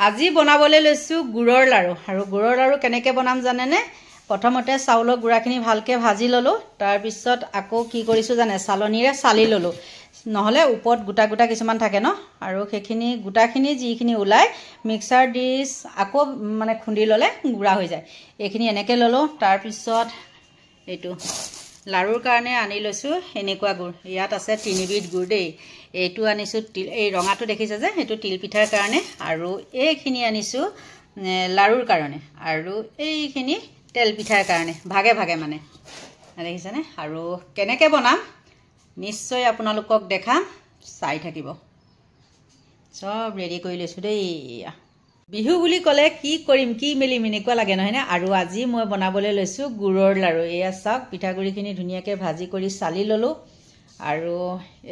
আজি বনাবলৈ লৈছোঁ গুড়ৰ লাড়ু আৰু গুড়ৰ লাড়ু কেনেকৈ বনাম জানেনে প্ৰথমতে চাউলৰ গুড়াখিনি ভালকৈ ভাজি ল'লোঁ তাৰপিছত আকৌ কি কৰিছোঁ জানে চালনীৰে চালি ল'লোঁ নহ'লে ওপৰত গোটা গোটা কিছুমান থাকে ন আৰু সেইখিনি গোটাখিনি যিখিনি ওলাই মিক্সাৰ দি আকৌ মানে খুন্দি ল'লে গুড়া হৈ যায় এইখিনি এনেকৈ ল'লোঁ তাৰপিছত এইটো লাড়ুৰ কাৰণে আনি লৈছোঁ এনেকুৱা গুড় ইয়াত আছে তিনিবিধ গুড় দেই এইটো আনিছোঁ তিল এই ৰঙাটো দেখিছে যে সেইটো তিল পিঠাৰ কাৰণে আৰু এইখিনি আনিছোঁ লাড়ুৰ কাৰণে আৰু এইখিনি তেল পিঠাৰ কাৰণে ভাগে ভাগে মানে দেখিছেনে আৰু কেনেকৈ বনাম নিশ্চয় আপোনালোকক দেখাম চাই থাকিব সব ৰেডি কৰি লৈছোঁ দেই বিহু বুলি ক'লে কি কৰিম কি মেলিম এনেকুৱা লাগে নহয়নে আৰু আজি মই বনাবলৈ লৈছোঁ গুড়ৰ লাড়ু এয়া চাওক পিঠাগুড়িখিনি ধুনীয়াকৈ ভাজি কৰি চালি ল'লোঁ আৰু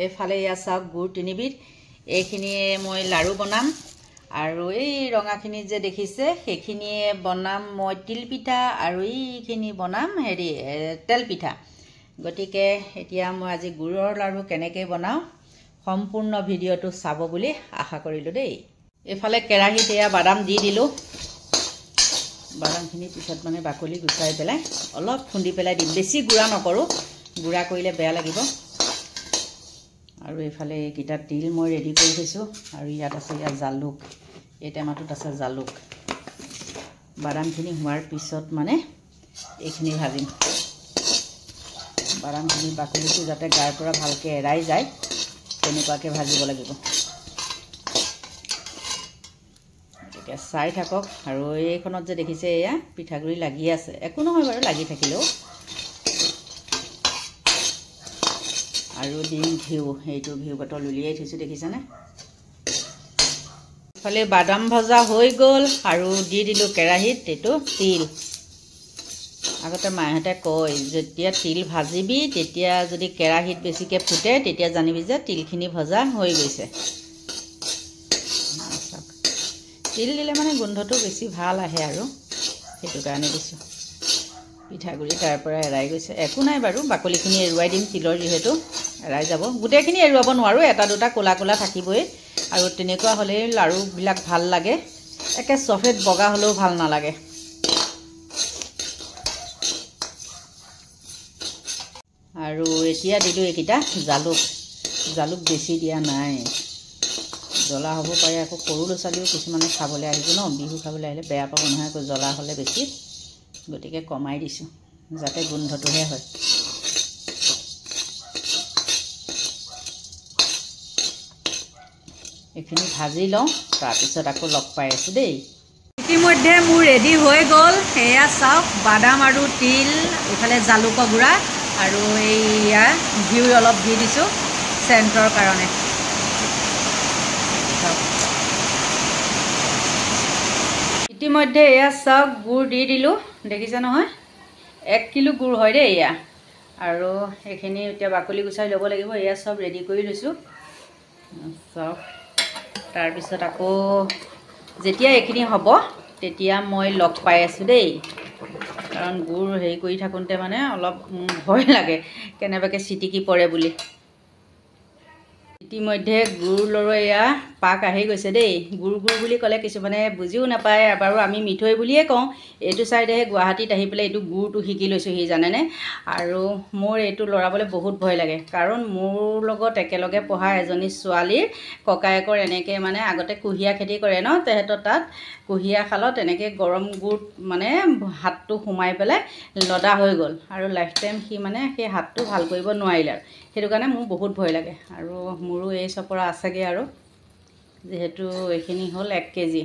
এইফালে এয়া চাওক গুড় তিনিবিধ এইখিনিয়ে মই লাড়ু বনাম আৰু এই ৰঙাখিনি যে দেখিছে সেইখিনিয়ে বনাম মই তিল পিঠা আৰু এইখিনি বনাম হেৰি তেল পিঠা গতিকে এতিয়া মই আজি গুড়ৰ লাড়ু কেনেকৈ বনাওঁ সম্পূৰ্ণ ভিডিঅ'টো চাব বুলি আশা কৰিলোঁ দেই এইফালে কেৰাহীত এয়া বাদাম দি দিলোঁ বাদামখিনি পিছত মানে বাকলি গুচাই পেলাই অলপ খুন্দি পেলাই দিম বেছি গুড়া নকৰোঁ গুড়া কৰিলে বেয়া লাগিব আৰু এইফালে এইকেইটা তিল মই ৰেডি কৰি থৈছোঁ আৰু ইয়াত আছে ইয়াত জালুক এই টেমাটোত আছে জালুক বাদামখিনি হোৱাৰ পিছত মানে এইখিনি ভাজিম বাদামখিনি বাকলিটো যাতে গাৰ পৰা ভালকৈ এৰাই যায় তেনেকুৱাকৈ ভাজিব লাগিব গতিকে চাই থাকক আৰু এইখনত যে দেখিছে এয়া পিঠাগুড়ি লাগি আছে একো নহয় বাৰু লাগি থাকিলেও আৰু দিম ঘিউ এইটো ঘিউ বটল উলিয়াই থৈছোঁ দেখিছেনে ইফালে বাদাম ভজা হৈ গ'ল আৰু দি দিলোঁ কেৰাহীত এইটো তিল আগতে মাহঁতে কয় যেতিয়া তিল ভাজিবি তেতিয়া যদি কেৰাহীত বেছিকৈ ফুটে তেতিয়া জানিবি যে তিলখিনি ভজা হৈ গৈছে তিল দিলে মানে গোন্ধটো বেছি ভাল আহে আৰু সেইটো কাৰণে দিছোঁ পিঠাগুড়ি তাৰ পৰা এৰাই গৈছে একো নাই বাৰু বাকলিখিনি এৰুৱাই দিম তিলৰ যিহেতু এৰাই যাব গোটেইখিনি এৰুৱাব নোৱাৰোঁ এটা দুটা ক'লা ক'লা থাকিবই আৰু তেনেকুৱা হ'লে লাড়ুবিলাক ভাল লাগে একে চফেদ বগা হ'লেও ভাল নালাগে আৰু এতিয়া দিলোঁ এইকেইটা জালুক বেছি দিয়া নাই জ্বলা হ'ব পাৰে আকৌ সৰু ল'ৰা ছোৱালীও কিছুমানে খাবলৈ আহিব ন বিহু খাবলৈ আহিলে বেয়া পাব নহয় আকৌ জ্বলা হ'লে বেছি গতিকে কমাই দিছোঁ যাতে গোন্ধটোহে হয় এইখিনি ভাজি লওঁ তাৰপিছত আকৌ লগ পাই আছোঁ দেই ইতিমধ্যে মোৰ ৰেডি হৈ গ'ল সেয়া চাওক বাদাম আৰু তিল এইফালে জালুকৰ গুড়া আৰু এইয়া ঘিউ অলপ দি দিছোঁ চেণ্টৰ কাৰণে ইতিমধ্যে এয়া চাওক গুড় দি দিলোঁ দেখিছে নহয় 1 কিলো গুড় হয় দেই এয়া আৰু এইখিনি এতিয়া বাকলি গুচাই ল'ব লাগিব এয়া চব ৰেডি কৰি লৈছোঁ চাওক তাৰপিছত আকৌ যেতিয়া এইখিনি হ'ব তেতিয়া মই লগ পাই আছোঁ দেই কাৰণ গুড় হেৰি কৰি থাকোঁতে মানে অলপ ভয় লাগে কেনেবাকৈ চিটিকি পৰে বুলি ইতিমধ্যে গুড় লৰো এয়া পাক আহি গৈছে দেই গুড় বুলি ক'লে কিছুমানে বুজিও নাপায় বাৰু আমি মিঠৈ বুলিয়ে কওঁ এইটো চাইডেহে গুৱাহাটীত আহি পেলাই এইটো গুড়টো শিকি লৈছোঁ সি জানেনে আৰু মোৰ এইটো লৰাবলৈ বহুত ভয় লাগে কাৰণ মোৰ লগত একেলগে পঢ়া এজনী ছোৱালীৰ ককায়েকৰ এনেকৈ মানে আগতে কুঁহিয়া খেতি কৰে ন তেহেঁতৰ তাত কুঁহিয়া খালত এনেকৈ গৰম গুড় মানে হাতটো সোমাই পেলাই লদা হৈ গ'ল আৰু লাইফ টাইম সি মানে সেই হাতটো ভাল কৰিব নোৱাৰিলে আৰু সেইটো কাৰণে মোৰ বহুত ভয় লাগে আৰু মোৰো এই চপৰা আছেগৈ আৰু যেহেতু এইখিনি হ'ল 1 কেজি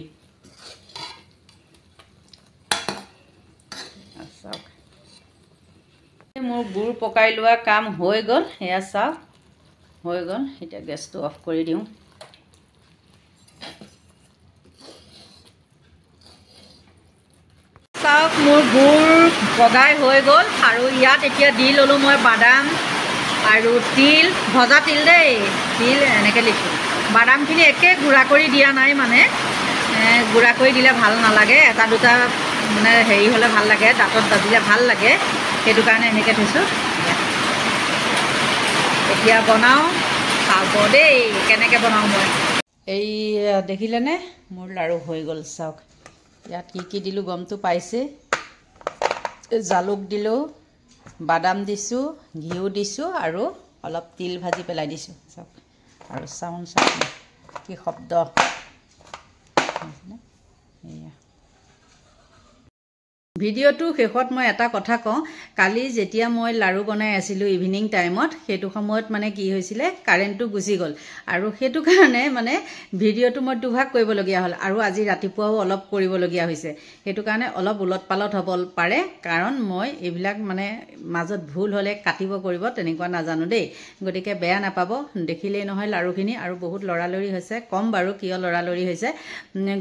চাওক মোৰ গুড় পকাই লোৱা কাম হৈ গ'ল এয়া চাওক হৈ গ'ল এতিয়া গেছটো অফ কৰি দিওঁ চাওক মোৰ গুড় পগাই হৈ গ'ল আৰু ইয়াত এতিয়া দি ল'লোঁ মই বাদাম আৰু তিল ভজা তিল দেই তিল এনেকৈ লিখোঁ বাদামখিনি একে গুড়া কৰি দিয়া নাই মানে গুড়া কৰি দিলে ভাল নালাগে এটা দুটা মানে হেৰি হ'লে ভাল লাগে দাঁতত বাজিলে ভাল লাগে সেইটো কাৰণে এনেকৈ থৈছোঁ এতিয়া বনাওঁ চাব দেই কেনেকৈ বনাওঁ মই এই দেখিলেনে মোৰ লাড়ু হৈ গ'ল চাওক ইয়াত কি দিলোঁ গমটো পাইছে জালুক দিলোঁ বাদাম দিছোঁ ঘিউ দিছোঁ আৰু অলপ তিল ভাজি পেলাই দিছোঁ চাওক আৰু চাউন চাওক কি শব্দ এয়া ভিডিঅ'টো শেষত মই এটা কথা কওঁ কালি যেতিয়া মই লাড়ু বনাই আছিলোঁ ইভিনিং টাইমত সেইটো সময়ত মানে কি হৈছিলে কাৰেণ্টটো গুচি গ'ল আৰু সেইটো কাৰণে মানে ভিডিঅ'টো মই দুভাগ কৰিবলগীয়া হ'ল আৰু আজি ৰাতিপুৱাও অলপ কৰিবলগীয়া হৈছে সেইটো কাৰণে অলপ উলট পালট হ'ব পাৰে কাৰণ মই এইবিলাক মানে মাজত ভুল হ'লে কাটিব কৰিব তেনেকুৱা নাজানো দেই গতিকে বেয়া নাপাব দেখিলেই নহয় লাড়ুখিনি আৰু বহুত লৰালৰি হৈছে কম বাৰু কিয় লৰালৰি হৈছে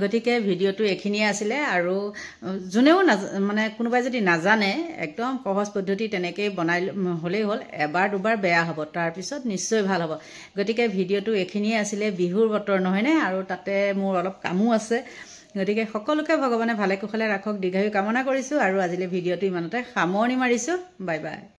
গতিকে ভিডিঅ'টো এইখিনিয়ে আছিলে আৰু যোনেও মানে কোনোবাই যদি নাজানে একদম সহজ পদ্ধতি তেনেকৈ বনাই হ'লেই হ'ল এবাৰ দুবাৰ বেয়া হ'ব তাৰপিছত নিশ্চয় ভাল হ'ব গতিকে ভিডিঅ'টো এইখিনিয়ে আছিলে বিহুৰ বতৰ নহয়নে আৰু তাতে মোৰ অলপ কামো আছে গতিকে সকলোকে ভগৱানে ভালে কুশলে ৰাখক দীৰ্ঘায়ু কামনা কৰিছোঁ আৰু আজিলৈ ভিডিঅ'টো ইমানতে সামৰণি মাৰিছোঁ বাই বাই